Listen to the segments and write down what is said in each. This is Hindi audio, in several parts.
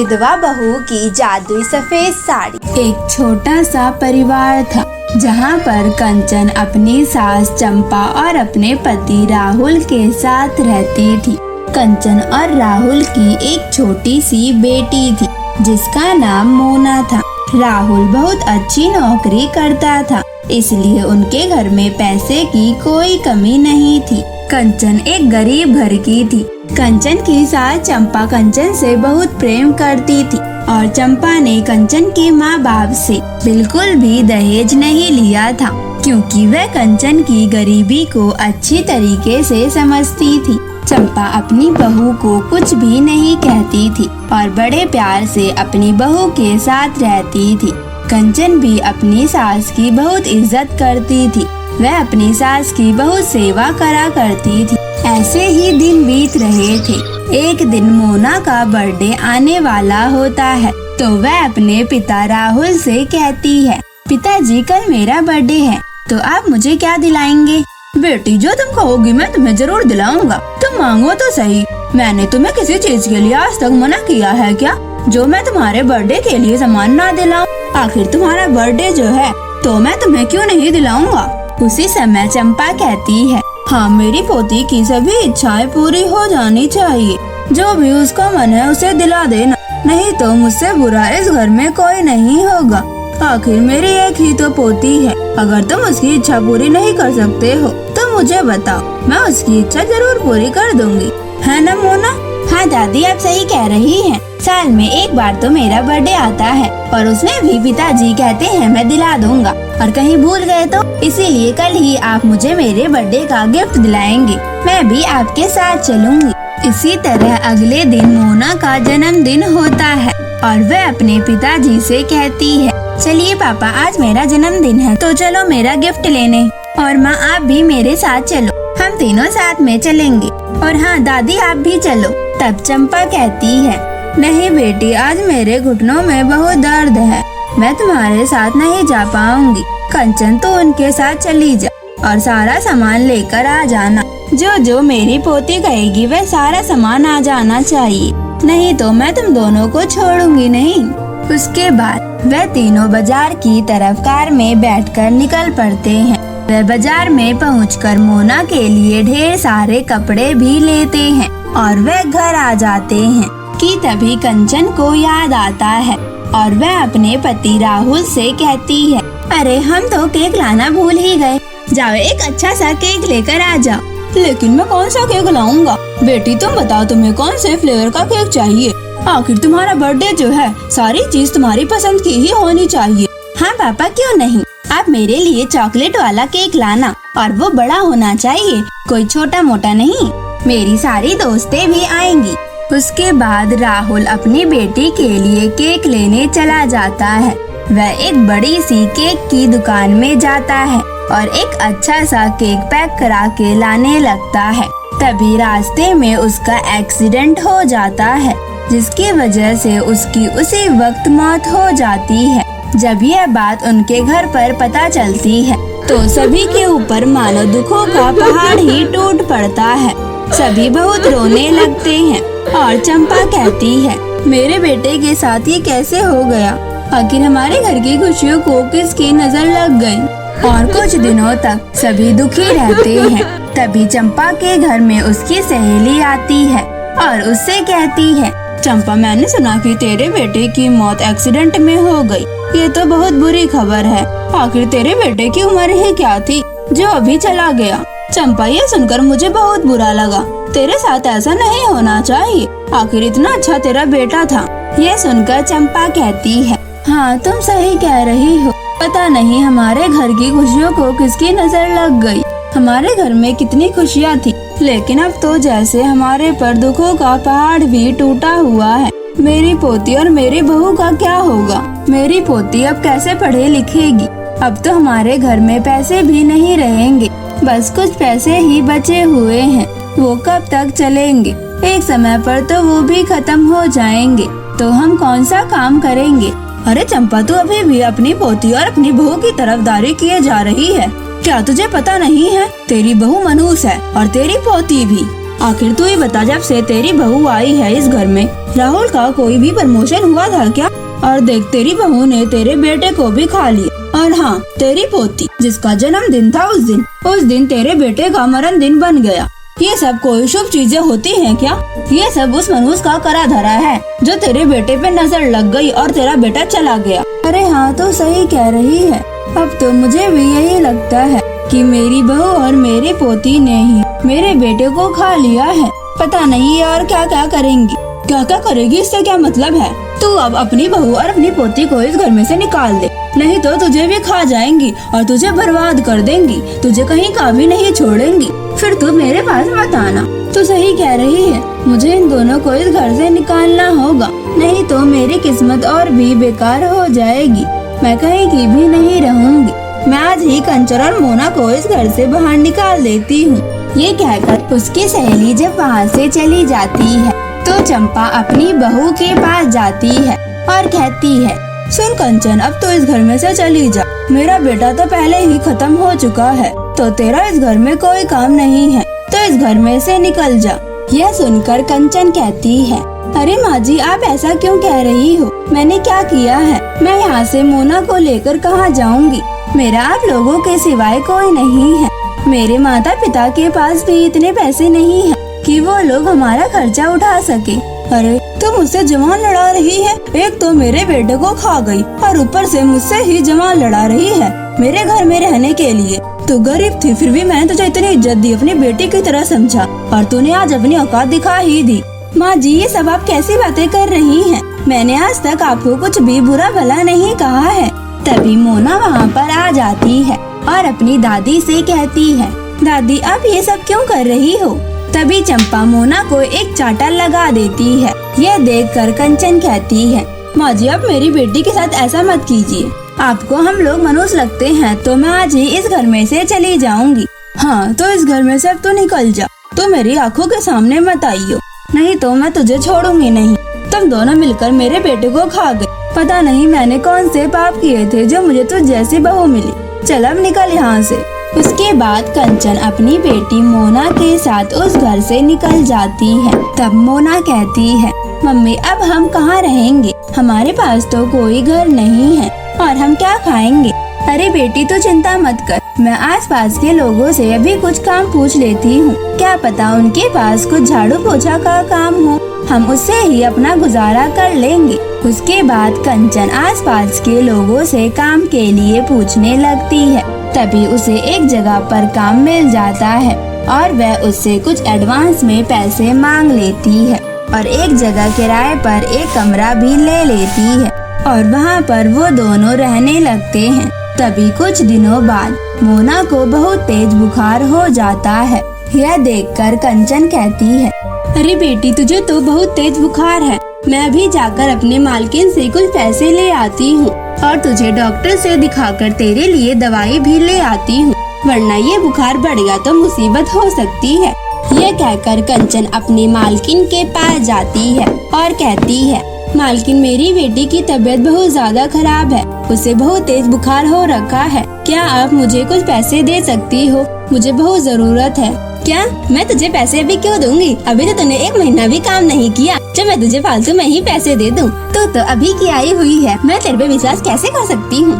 विधवा बहू की जादुई सफेद साड़ी। एक छोटा सा परिवार था जहाँ पर कंचन अपनी सास चंपा और अपने पति राहुल के साथ रहती थी। कंचन और राहुल की एक छोटी सी बेटी थी जिसका नाम मोना था। राहुल बहुत अच्छी नौकरी करता था, इसलिए उनके घर में पैसे की कोई कमी नहीं थी। कंचन एक गरीब घर की थी। कंचन की सास चंपा कंचन से बहुत प्रेम करती थी और चंपा ने कंचन के माँ बाप से बिल्कुल भी दहेज नहीं लिया था, क्योंकि वह कंचन की गरीबी को अच्छी तरीके से समझती थी। चंपा अपनी बहू को कुछ भी नहीं कहती थी और बड़े प्यार से अपनी बहू के साथ रहती थी। कंचन भी अपनी सास की बहुत इज्जत करती थी। वह अपनी सास की बहुत सेवा करा करती थी। ऐसे ही दिन बीत रहे थे। एक दिन मोना का बर्थडे आने वाला होता है तो वह अपने पिता राहुल से कहती है, पिताजी कल मेरा बर्थडे है तो आप मुझे क्या दिलाएंगे? बेटी जो तुम कहोगी मैं तुम्हें जरूर दिलाऊंगा, तुम मांगो तो सही। मैंने तुम्हें किसी चीज के लिए आज तक मना किया है क्या, जो मैं तुम्हारे बर्थडे के लिए सामान ना दिलाऊं? आखिर तुम्हारा बर्थडे जो है तो मैं तुम्हें क्यों नहीं दिलाऊंगा? उसी समय चंपा कहती है, हाँ मेरी पोती की सभी इच्छाएं पूरी हो जानी चाहिए। जो भी उसका मन है उसे दिला देना, नहीं तो मुझसे बुरा इस घर में कोई नहीं होगा। आखिर मेरी एक ही तो पोती है, अगर तुम उसकी इच्छा पूरी नहीं कर सकते हो तो मुझे बताओ, मैं उसकी इच्छा जरूर पूरी कर दूंगी, है ना मोना? हाँ दादी आप सही कह रही हैं। साल में एक बार तो मेरा बर्थडे आता है और उसमें भी पिताजी कहते हैं मैं दिला दूंगा, और कहीं भूल गए तो इसीलिए कल ही आप मुझे मेरे बर्थडे का गिफ्ट दिलाएंगे। मैं भी आपके साथ चलूंगी। इसी तरह अगले दिन मोना का जन्मदिन होता है और वह अपने पिताजी से कहती है, चलिए पापा आज मेरा जन्मदिन है तो चलो मेरा गिफ्ट लेने, और माँ आप भी मेरे साथ चलो, हम तीनों साथ में चलेंगे, और हाँ दादी आप भी चलो। तब चंपा कहती है, नहीं बेटी आज मेरे घुटनों में बहुत दर्द है, मैं तुम्हारे साथ नहीं जा पाऊंगी। कंचन तो उनके साथ चली जा और सारा सामान लेकर आ जाना। जो जो मेरी पोती कहेगी वह सारा सामान आ जाना चाहिए, नहीं तो मैं तुम दोनों को छोड़ूंगी नहीं। उसके बाद वह तीनों बाजार की तरफ कार में बैठकर निकल पड़ते हैं। वह बाजार में पहुंचकर मोना के लिए ढेर सारे कपड़े भी लेते हैं और वह घर आ जाते हैं कि तभी कंचन को याद आता है और वह अपने पति राहुल से कहती है, अरे हम तो केक लाना भूल ही गए, जाओ एक अच्छा सा केक लेकर आ जाओ। लेकिन मैं कौन सा केक लाऊंगा? बेटी तुम बताओ तुम्हें कौन से फ्लेवर का केक चाहिए? आखिर तुम्हारा बर्थडे जो है सारी चीज तुम्हारी पसंद की ही होनी चाहिए। हाँ पापा क्यों नहीं, आप मेरे लिए चॉकलेट वाला केक लाना और वो बड़ा होना चाहिए, कोई छोटा मोटा नहीं। मेरी सारी दोस्तें भी आएंगी। उसके बाद राहुल अपनी बेटी के लिए केक लेने चला जाता है। वह एक बड़ी सी केक की दुकान में जाता है और एक अच्छा सा केक पैक करा के लाने लगता है। तभी रास्ते में उसका एक्सीडेंट हो जाता है, जिसकी वजह से उसकी उसी वक्त मौत हो जाती है। जब यह बात उनके घर पर पता चलती है तो सभी के ऊपर मानो दुखों का पहाड़ ही टूट पड़ता है। सभी बहुत रोने लगते हैं और चंपा कहती है, मेरे बेटे के साथ ये कैसे हो गया? आखिर हमारे घर की खुशियों को किसकी नजर लग गई? और कुछ दिनों तक सभी दुखी रहते हैं। तभी चंपा के घर में उसकी सहेली आती है और उससे कहती है, चंपा मैंने सुना कि तेरे बेटे की मौत एक्सीडेंट में हो गई। ये तो बहुत बुरी खबर है। आखिर तेरे बेटे की उम्र ही क्या थी जो अभी चला गया? चंपा ये सुनकर मुझे बहुत बुरा लगा। तेरे साथ ऐसा नहीं होना चाहिए। आखिर इतना अच्छा तेरा बेटा था। ये सुनकर चंपा कहती है, हाँ तुम सही कह रही हो। पता नहीं हमारे घर की खुशियों को किसकी नजर लग गई। हमारे घर में कितनी खुशियाँ थी, लेकिन अब तो जैसे हमारे पर दुखों का पहाड़ भी टूटा हुआ है। मेरी पोती और मेरी बहू का क्या होगा? मेरी पोती अब कैसे पढ़े लिखेगी? अब तो हमारे घर में पैसे भी नहीं रहेंगे, बस कुछ पैसे ही बचे हुए हैं। वो कब तक चलेंगे? एक समय पर तो वो भी खत्म हो जाएंगे, तो हम कौन सा काम करेंगे? अरे चंपा तू अभी भी अपनी पोती और अपनी बहू की तरफदारी किए जा रही है। क्या तुझे पता नहीं है? तेरी बहू मनहूस है और तेरी पोती भी। आखिर तू ही बता, जब से तेरी बहू आई है इस घर में, राहुल का कोई भी प्रमोशन हुआ था क्या? और देख, तेरी बहू ने तेरे बेटे को भी खा लिया। और हाँ, तेरी पोती जिसका जन्मदिन था उस दिन तेरे बेटे का मरण दिन बन गया। ये सब कोई शुभ चीजें होती हैं क्या? ये सब उस मनुष्य का करा धरा है जो तेरे बेटे पे नजर लग गई और तेरा बेटा चला गया। अरे हाँ, तो सही कह रही है। अब तो मुझे भी यही लगता है कि मेरी बहू और मेरी पोती ने ही मेरे बेटे को खा लिया है। पता नहीं ये और क्या क्या करेंगी। क्या क्या करेगी इससे क्या मतलब है? तू अब अपनी बहू और अपनी पोती को इस घर में से निकाल दे, नहीं तो तुझे भी खा जाएंगी और तुझे बर्बाद कर देंगी। तुझे कहीं का भी नहीं छोड़ेंगी। फिर तू मेरे पास मत आना। तू सही कह रही है, मुझे इन दोनों को इस घर से निकालना होगा, नहीं तो मेरी किस्मत और भी बेकार हो जाएगी। मैं कहीं की भी नहीं रहूंगी। मैं आज ही कंचन और मोना को इस घर से बाहर निकाल देती हूँ। ये कहकर उसकी सहेली जब वहाँ से चली जाती है तो चंपा अपनी बहू के पास जाती है और कहती है, सुन कंचन, अब तो इस घर में से चली जा। मेरा बेटा तो पहले ही खत्म हो चुका है, तो तेरा इस घर में कोई काम नहीं है, तो इस घर में से निकल जा। यह सुनकर कंचन कहती है, अरे माँ जी, आप ऐसा क्यों कह रही हो? मैंने क्या किया है? मैं यहाँ से मोना को लेकर कहाँ जाऊँगी? मेरा आप लोगों के सिवाय कोई नहीं है। मेरे माता पिता के पास भी इतने पैसे नहीं है कि वो लोग हमारा खर्चा उठा सके। अरे तुम मुझसे जवान लड़ा रही है। एक तो मेरे बेटे को खा गई और ऊपर से मुझसे ही जवान लड़ा रही है मेरे घर में रहने के लिए। तू गरीब थी, फिर भी मैंने तुझे इतनी इज्जत दी, अपनी बेटी की तरह समझा, और तूने आज अपनी औकात दिखा ही दी। माँ जी, ये सब आप कैसी बातें कर रही हैं? मैंने आज तक आपको कुछ भी बुरा भला नहीं कहा है। तभी मोना वहाँ पर आ जाती है और अपनी दादी से कहती है, दादी आप ये सब क्यों कर रही हो? तभी चंपा मोना को एक चाटा लगा देती है। यह देखकर कंचन कहती है, माँ जी आप मेरी बेटी के साथ ऐसा मत कीजिए। आपको हम लोग मनुष्य लगते हैं, तो मैं आज ही इस घर में से चली जाऊंगी। हाँ, तो इस घर में से अब तो निकल जा। तो मेरी आँखों के सामने मत आइयो, नहीं तो मैं तुझे छोड़ूंगी नहीं। तुम दोनों मिलकर मेरे बेटे को खा गए। पता नहीं मैंने कौन से पाप किए थे जो मुझे तुझ जैसी बहू मिली। चल अब निकल यहाँ से। उसके बाद कंचन अपनी बेटी मोना के साथ उस घर से निकल जाती है। तब मोना कहती है, मम्मी अब हम कहाँ रहेंगे? हमारे पास तो कोई घर नहीं है और हम क्या खाएंगे? अरे बेटी तू चिंता मत कर, मैं आसपास के लोगों से अभी कुछ काम पूछ लेती हूँ। क्या पता उनके पास कुछ झाड़ू पोछा का काम हो, हम उससे ही अपना गुजारा कर लेंगे। उसके बाद कंचन आसपास के लोगों से काम के लिए पूछने लगती है। तभी उसे एक जगह पर काम मिल जाता है और वह उससे कुछ एडवांस में पैसे मांग लेती है और एक जगह किराए पर एक कमरा भी ले लेती है और वहाँ पर वो दोनों रहने लगते हैं। तभी कुछ दिनों बाद मोना को बहुत तेज बुखार हो जाता है। यह देखकर कंचन कहती है, अरे बेटी तुझे तो बहुत तेज बुखार है, मैं अभी जाकर अपने मालकिन से कुछ पैसे ले आती हूँ और तुझे डॉक्टर से दिखाकर तेरे लिए दवाई भी ले आती हूँ, वरना ये बुखार बढ़ गया तो मुसीबत हो सकती है। यह कहकर कंचन अपनी मालकिन के पास जाती है और कहती है, मालकिन मेरी बेटी की तबीयत बहुत ज्यादा खराब है, उसे बहुत तेज बुखार हो रखा है, क्या आप मुझे कुछ पैसे दे सकती हो? मुझे बहुत जरूरत है। क्या मैं तुझे पैसे अभी क्यों दूंगी? अभी तो तूने 1 महीना भी काम नहीं किया जो मैं तुझे फालतू में ही पैसे दे दूं। तू तो अभी की आई हुई है, मैं तेरे पे विश्वास कैसे कर सकती हूँ?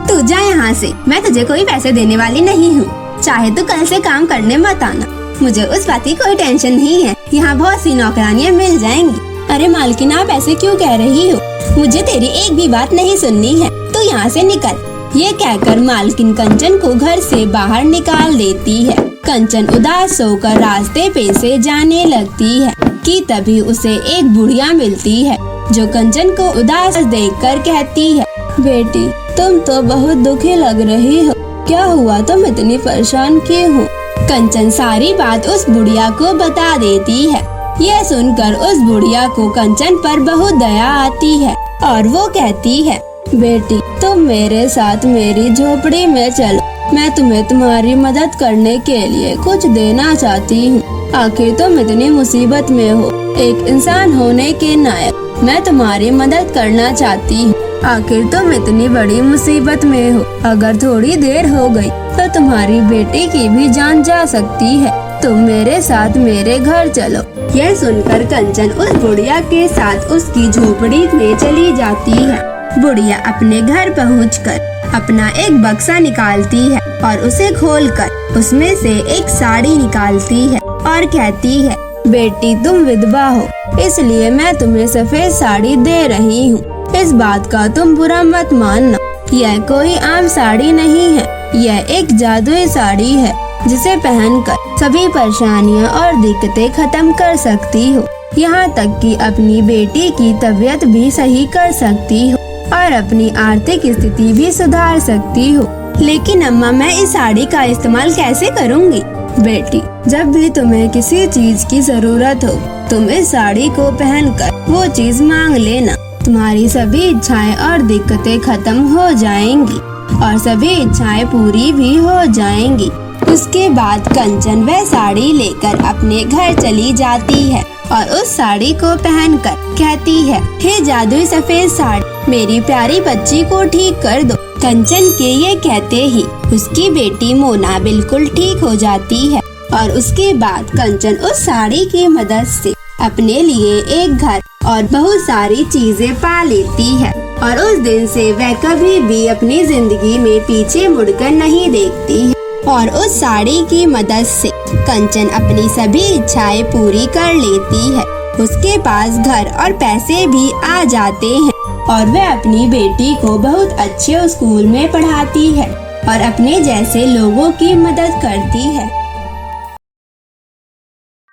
तू जा यहाँ से, मैं तुझे कोई पैसे देने वाली नहीं हूँ। चाहे तू कल से काम करने मत आना, मुझे उस बात की कोई टेंशन नहीं है, यहाँ बहुत सी नौकरानियाँ मिल जाएंगी। अरे मालकिन आप ऐसे क्यों कह रही हो? मुझे तेरी एक भी बात नहीं सुननी है, तू यहाँ से निकल। ये कहकर मालकिन कंचन को घर से बाहर निकाल देती है। कंचन उदास होकर रास्ते पे से जाने लगती है कि तभी उसे एक बुढ़िया मिलती है जो कंचन को उदास देखकर कहती है, बेटी तुम तो बहुत दुखी लग रही हो, क्या हुआ तुम इतनी परेशान क्यों हो? कंचन सारी बात उस बुढ़िया को बता देती है। यह सुनकर उस बुढ़िया को कंचन पर बहुत दया आती है और वो कहती है, बेटी तुम मेरे साथ मेरी झोपड़ी में चलो, मैं तुम्हें तुम्हारी मदद करने के लिए कुछ देना चाहती हूँ। आखिर तुम इतनी मुसीबत में हो, एक इंसान होने के नाते मैं तुम्हारी मदद करना चाहती हूँ। आखिर तुम इतनी बड़ी मुसीबत में हो, अगर थोड़ी देर हो गई तो तुम्हारी बेटी की भी जान जा सकती है। तुम मेरे साथ मेरे घर चलो। यह सुनकर कंचन उस बुढ़िया के साथ उसकी झोपड़ी में चली जाती है। बुढ़िया अपने घर पहुंचकर अपना एक बक्सा निकालती है और उसे खोलकर उसमें से एक साड़ी निकालती है और कहती है, बेटी तुम विधवा हो, इसलिए मैं तुम्हें सफेद साड़ी दे रही हूँ। इस बात का तुम बुरा मत मानना, यह कोई आम साड़ी नहीं है, यह एक जादुई साड़ी है जिसे पहनकर सभी परेशानियाँ और दिक्कतें खत्म कर सकती हो। यहाँ तक कि अपनी बेटी की तबीयत भी सही कर सकती हो और अपनी आर्थिक स्थिति भी सुधार सकती हो। लेकिन अम्मा, मैं इस साड़ी का इस्तेमाल कैसे करूँगी? बेटी, जब भी तुम्हें किसी चीज की जरूरत हो, तुम इस साड़ी को पहनकर वो चीज मांग लेना। तुम्हारी सभी इच्छाएं और दिक्कतें खत्म हो जाएंगी और सभी इच्छाएं पूरी भी हो जाएंगी। उसके बाद कंचन वह साड़ी लेकर अपने घर चली जाती है और उस साड़ी को पहनकर कहती है, हे जादुई सफेद साड़ी, मेरी प्यारी बच्ची को ठीक कर दो। कंचन के ये कहते ही उसकी बेटी मोना बिल्कुल ठीक हो जाती है और उसके बाद कंचन उस साड़ी की मदद से अपने लिए एक घर और बहुत सारी चीजें पा लेती है और उस दिन से वह कभी भी अपनी जिंदगी में पीछे मुड़कर नहीं देखती है। और उस साड़ी की मदद से कंचन अपनी सभी इच्छाएं पूरी कर लेती है। उसके पास घर और पैसे भी आ जाते हैं और वह अपनी बेटी को बहुत अच्छे स्कूल में पढ़ाती है और अपने जैसे लोगों की मदद करती है।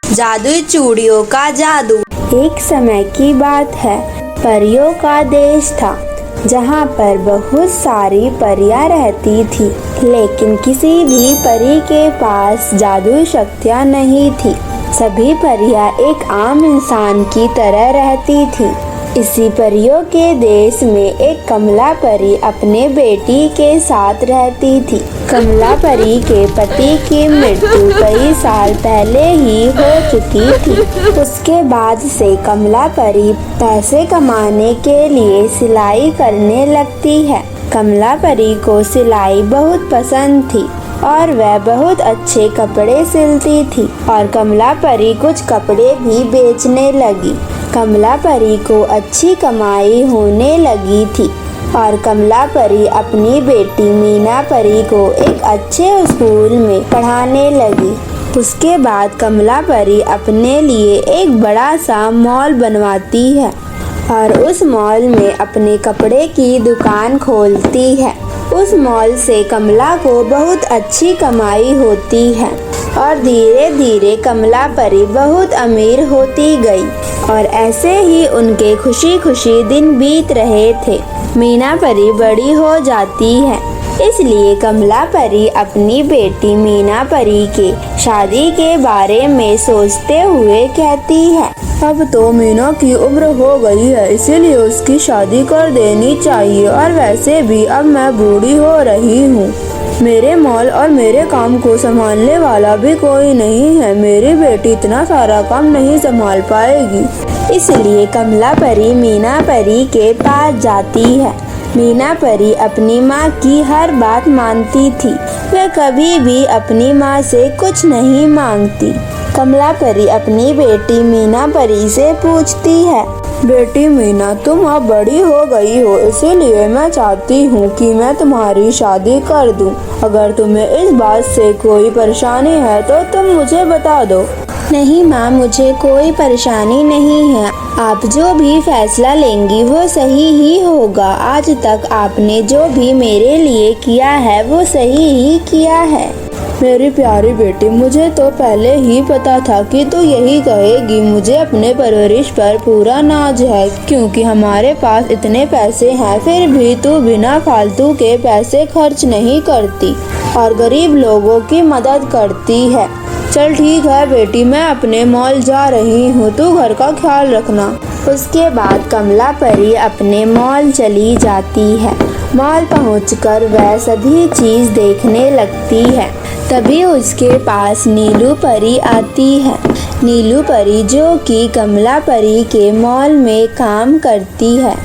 जादुई चूड़ियों का जादू। एक समय की बात है, परियों का देश था जहाँ पर बहुत सारी परियां रहती थी, लेकिन किसी भी परी के पास जादुई शक्तियाँ नहीं थी। सभी परियां एक आम इंसान की तरह रहती थी। इसी परियों के देश में एक कमला परी अपने बेटी के साथ रहती थी। कमला परी के पति की मृत्यु कई साल पहले ही हो चुकी थी। उसके बाद से कमला परी पैसे कमाने के लिए सिलाई करने लगती है। कमला परी को सिलाई बहुत पसंद थी और वह बहुत अच्छे कपड़े सिलती थी और कमला परी कुछ कपड़े भी बेचने लगी। कमला परी को अच्छी कमाई होने लगी थी और कमला परी अपनी बेटी मीना परी को एक अच्छे स्कूल में पढ़ाने लगी। उसके बाद कमला परी अपने लिए एक बड़ा सा मॉल बनवाती है और उस मॉल में अपने कपड़े की दुकान खोलती है। उस मॉल से कमला को बहुत अच्छी कमाई होती है और धीरे धीरे कमला परी बहुत अमीर होती गई और ऐसे ही उनके खुशी खुशी दिन बीत रहे थे। मीना परी बड़ी हो जाती है, इसलिए कमला परी अपनी बेटी मीना परी के शादी के बारे में सोचते हुए कहती है, अब तो मीना की उम्र हो गई है, इसीलिए उसकी शादी कर देनी चाहिए और वैसे भी अब मैं बूढ़ी हो रही हूँ। मेरे मॉल और मेरे काम को संभालने वाला भी कोई नहीं है। मेरी बेटी इतना सारा काम नहीं संभाल पाएगी। इसलिए कमला परी मीना परी के पास जाती है। मीना परी अपनी माँ की हर बात मानती थी। वह कभी भी अपनी माँ से कुछ नहीं मांगती। कमला परी अपनी बेटी मीना परी से पूछती है, बेटी मीना, तुम अब बड़ी हो गई हो, इसीलिए मैं चाहती हूँ कि मैं तुम्हारी शादी कर दूँ। अगर तुम्हें इस बात से कोई परेशानी है तो तुम मुझे बता दो। नहीं माँ, मुझे कोई परेशानी नहीं है। आप जो भी फैसला लेंगी वो सही ही होगा। आज तक आपने जो भी मेरे लिए किया है वो सही ही किया है। मेरी प्यारी बेटी, मुझे तो पहले ही पता था कि तू यही कहेगी। मुझे अपने परवरिश पर पूरा नाज है, क्योंकि हमारे पास इतने पैसे हैं, फिर भी तू बिना फालतू के पैसे खर्च नहीं करती और गरीब लोगों की मदद करती है। चल ठीक है बेटी, मैं अपने मॉल जा रही हूँ, तू घर का ख्याल रखना। उसके बाद कमला परी अपने मॉल चली जाती है। मॉल पहुंचकर वह सभी चीज देखने लगती है। तभी उसके पास नीलू परी आती है। नीलू परी जो कि कमला परी के मॉल में काम करती है।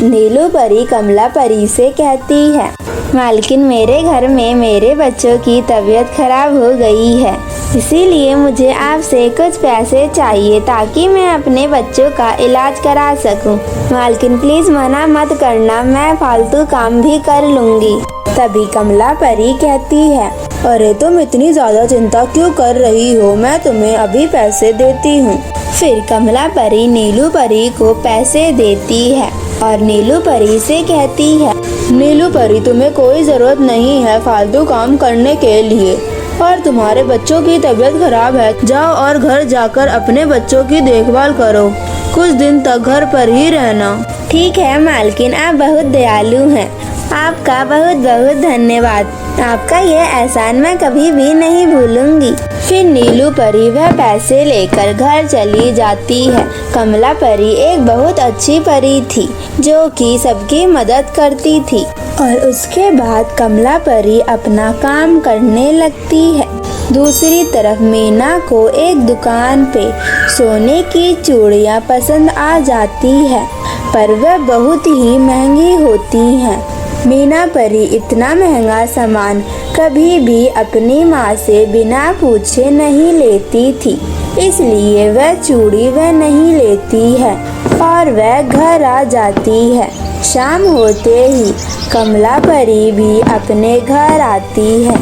नीलू परी कमला परी से कहती है, मालकिन, मेरे घर में मेरे बच्चों की तबीयत खराब हो गई है। इसीलिए मुझे आपसे कुछ पैसे चाहिए ताकि मैं अपने बच्चों का इलाज करा सकूं। मालकिन प्लीज मना मत करना, मैं फालतू काम भी कर लूंगी। तभी कमला परी कहती है, अरे तुम इतनी ज्यादा चिंता क्यों कर रही हो, मैं तुम्हें अभी पैसे देती हूँ। फिर कमला परी नीलू परी को पैसे देती है और नीलू परी से कहती है, नीलू परी तुम्हें कोई जरूरत नहीं है फालतू काम करने के लिए, और तुम्हारे बच्चों की तबीयत खराब है, जाओ और घर जाकर अपने बच्चों की देखभाल करो, कुछ दिन तक घर पर ही रहना। ठीक है मालकिन, आप बहुत दयालु हैं, आपका बहुत बहुत धन्यवाद, आपका यह एहसान मैं कभी भी नहीं भूलूंगी। फिर नीलू परी वह पैसे लेकर घर चली जाती है। कमला परी एक बहुत अच्छी परी थी जो कि सबकी मदद करती थी और उसके बाद कमला परी अपना काम करने लगती है। दूसरी तरफ मीना को एक दुकान पे सोने की चूड़ियाँ पसंद आ जाती है, पर वह बहुत ही महंगी होती हैं। मीना परी इतना महंगा सामान कभी भी अपनी माँ से बिना पूछे नहीं लेती थी, इसलिए वह चूड़ी वह नहीं लेती है और वह घर आ जाती है। शाम होते ही कमला परी भी अपने घर आती है।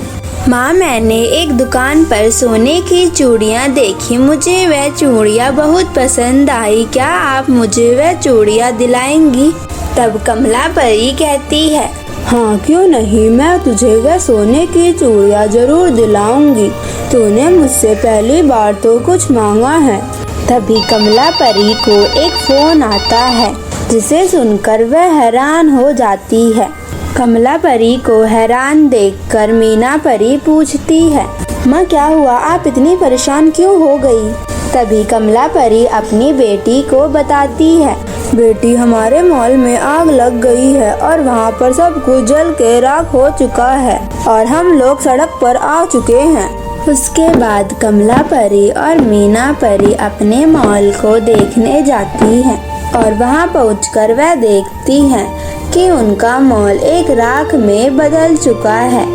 माँ, मैंने एक दुकान पर सोने की चूड़ियाँ देखी, मुझे वह चूड़ियाँ बहुत पसंद आई, क्या आप मुझे वह चूड़ियाँ दिलाएंगी? तब कमला परी कहती है, हाँ क्यों नहीं, मैं तुझे वह सोने की चूड़ियाँ जरूर दिलाऊंगी, तूने मुझसे पहली बार तो कुछ मांगा है। तभी कमला परी को एक फोन आता है जिसे सुनकर वह हैरान हो जाती है। कमला परी को हैरान देखकर मीना परी पूछती है, माँ क्या हुआ, आप इतनी परेशान क्यों हो गई? तभी कमला परी अपनी बेटी को बताती है, बेटी हमारे मॉल में आग लग गई है और वहाँ पर सब कुछ जल के राख हो चुका है और हम लोग सड़क पर आ चुके हैं। उसके बाद कमला परी और मीना परी अपने मॉल को देखने जाती हैं और वहाँ पहुंचकर वह देखती हैं कि उनका मॉल एक राख में बदल चुका है,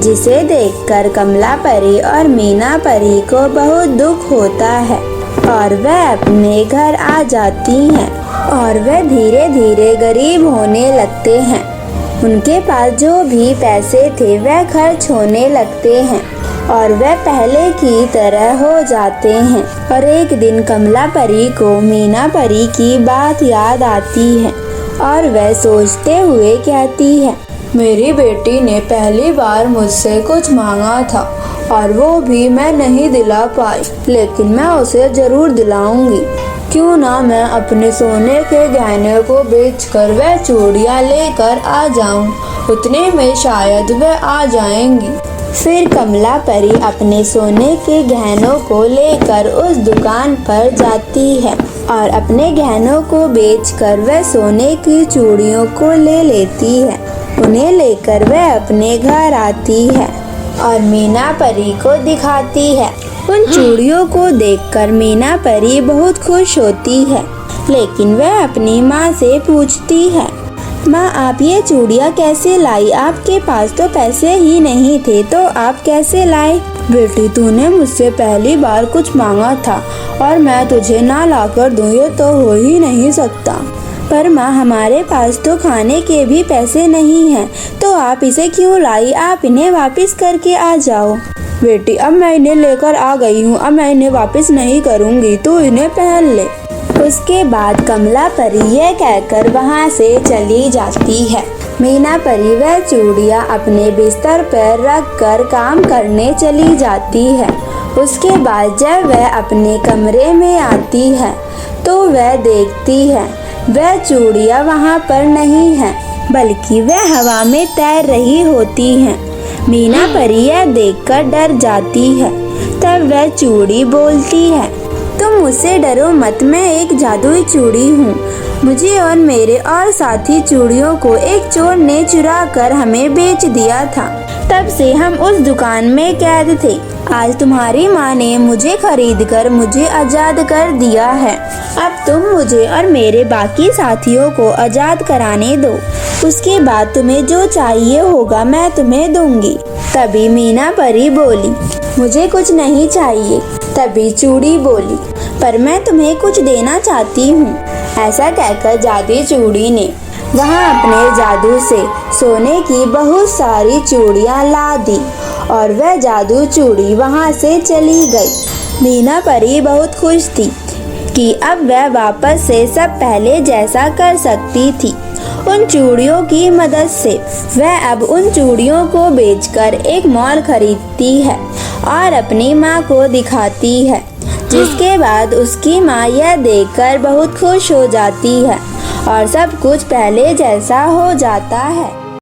जिसे देखकर कमला परी और मीना परी को बहुत दुख होता है और वह अपने घर आ जाती हैं और वह धीरे धीरे गरीब होने लगते हैं। उनके पास जो भी पैसे थे वह खर्च होने लगते हैं और वह पहले की तरह हो जाते हैं। और एक दिन कमला परी को मीना परी की बात याद आती है और वह सोचते हुए कहती है, मेरी बेटी ने पहली बार मुझसे कुछ मांगा था और वो भी मैं नहीं दिला पाई, लेकिन मैं उसे जरूर दिलाऊंगी। क्यों ना मैं अपने सोने के गहने को बेचकर वह चूड़ियाँ लेकर आ जाऊं, उतने में शायद वह आ जाएंगी। फिर कमला परी अपने सोने के गहनों को लेकर उस दुकान पर जाती है और अपने गहनों को बेचकर वह सोने की चूड़ियों को ले लेती है। उन्हें लेकर वह अपने घर आती है और मीना परी को दिखाती है। उन चूड़ियों को देखकर मीना परी बहुत खुश होती है, लेकिन वह अपनी माँ से पूछती है, माँ आप ये चूड़ियाँ कैसे लाई, आपके पास तो पैसे ही नहीं थे, तो आप कैसे लाए? बेटी तूने मुझसे पहली बार कुछ मांगा था और मैं तुझे ना लाकर दूँ, ये तो हो ही नहीं सकता। पर माँ हमारे पास तो खाने के भी पैसे नहीं हैं, तो आप इसे क्यों लाई, आप इन्हें वापस करके आ जाओ। बेटी अब मैं इन्हें लेकर आ गई हूँ, अब मैं इन्हें वापस नहीं करूँगी, तू इन्हें पहन ले। उसके बाद कमला परी यह कहकर वहाँ से चली जाती है। मीना परी वह चूड़ियाँ अपने बिस्तर पर रख कर काम करने चली जाती है। उसके बाद जब वह अपने कमरे में आती है तो वह देखती है वह चूड़ियाँ वहाँ पर नहीं है, बल्कि वह हवा में तैर रही होती हैं। मीना परी यह देखकर डर जाती है। तब वह चूड़ी बोलती है, तुम मुझसे डरो मत, मैं एक जादुई चूड़ी हूँ। मुझे और मेरे और साथी चूड़ियों को एक चोर ने चुरा कर हमें बेच दिया था। तब से हम उस दुकान में कैद थे। आज तुम्हारी माँ ने मुझे खरीद कर मुझे आज़ाद कर दिया है। अब तुम मुझे और मेरे बाकी साथियों को आज़ाद कराने दो। उसके बाद तुम्हें जो चाहिए होगा मैं तुम्हें दूंगी। तभी मीना परी बोली, मुझे कुछ नहीं चाहिए। तभी चूड़ी बोली, पर मैं तुम्हें कुछ देना चाहती हूँ। ऐसा कहकर जादुई चूड़ी ने वहाँ अपने जादू से सोने की बहुत सारी चूड़ियाँ ला दी और वह जादू चूड़ी वहाँ से चली गई। मीना परी बहुत खुश थी कि अब वह वापस से सब पहले जैसा कर सकती थी। उन चूड़ियों की मदद से वह अब उन चूड़ियों को बेचकर एक मॉल खरीदती है और अपनी माँ को दिखाती है, जिसके बाद उसकी माँ यह देखकर बहुत खुश हो जाती है और सब कुछ पहले जैसा हो जाता है।